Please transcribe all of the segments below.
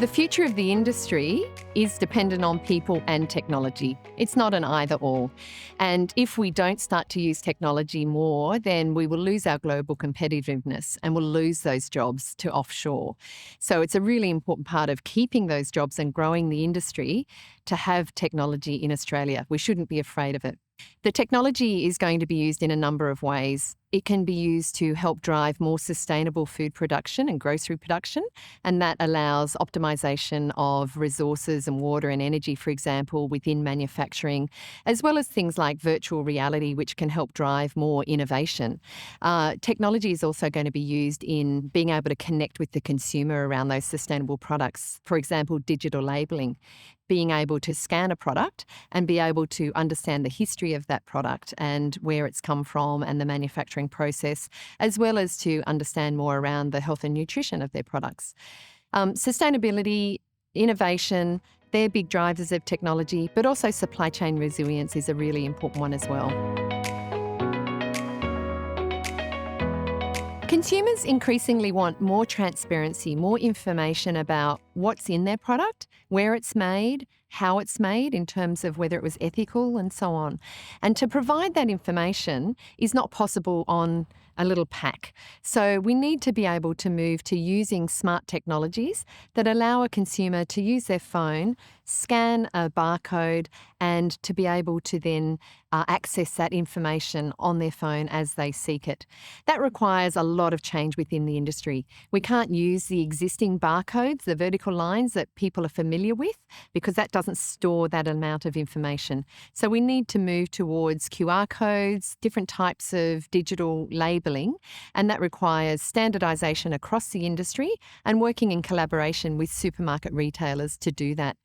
The future of the industry is dependent on people and technology. It's not an either or. And if we don't start to use technology more, then we will lose our global competitiveness and we'll lose those jobs to offshore. So it's a really important part of keeping those jobs and growing the industry to have technology in Australia. We shouldn't be afraid of it. The technology is going to be used in a number of ways. It can be used to help drive more sustainable food production and grocery production, and that allows optimization of resources and water and energy, for example, within manufacturing, as well as things like virtual reality, which can help drive more innovation. Technology is also going to be used in being able to connect with the consumer around those sustainable products, for example, digital labelling. Being able to scan a product and be able to understand the history of that product and where it's come from and the manufacturing process, as well as to understand more around the health and nutrition of their products. Sustainability, innovation, they're big drivers of technology, but also supply chain resilience is a really important one as well. Consumers increasingly want more transparency, more information about what's in their product, where it's made, how it's made in terms of whether it was ethical and so on. And to provide that information is not possible on a little pack. So we need to be able to move to using smart technologies that allow a consumer to use their phone, scan a barcode, and to be able to then access that information on their phone as they seek it. That requires a lot of change within the industry. We can't use the existing barcodes, the vertical lines that people are familiar with, because that doesn't store that amount of information. So we need to move towards QR codes, different types of digital labelling, and that requires standardisation across the industry and working in collaboration with supermarket retailers to do that.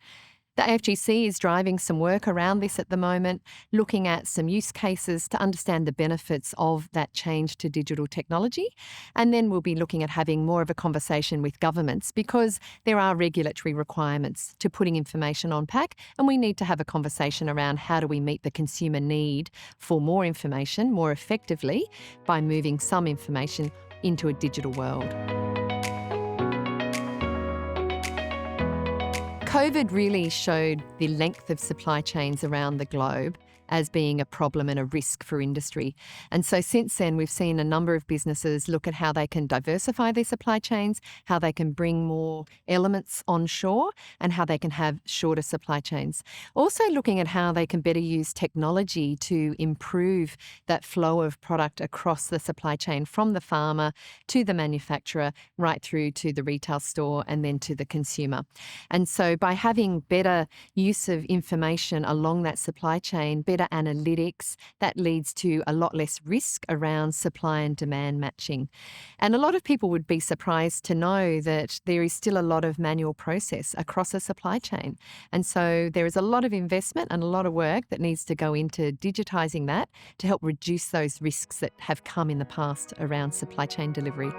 The AFGC is driving some work around this at the moment, looking at some use cases to understand the benefits of that change to digital technology. And then we'll be looking at having more of a conversation with governments because there are regulatory requirements to putting information on pack, and we need to have a conversation around how do we meet the consumer need for more information more effectively by moving some information into a digital world. COVID really showed the length of supply chains around the globe as being a problem and a risk for industry. And so since then, we've seen a number of businesses look at how they can diversify their supply chains, how they can bring more elements onshore, and how they can have shorter supply chains. Also looking at how they can better use technology to improve that flow of product across the supply chain from the farmer to the manufacturer, right through to the retail store and then to the consumer. And so by having better use of information along that supply chain, better analytics, that leads to a lot less risk around supply and demand matching. And a lot of people would be surprised to know that there is still a lot of manual process across a supply chain. And so there is a lot of investment and a lot of work that needs to go into digitising that to help reduce those risks that have come in the past around supply chain delivery.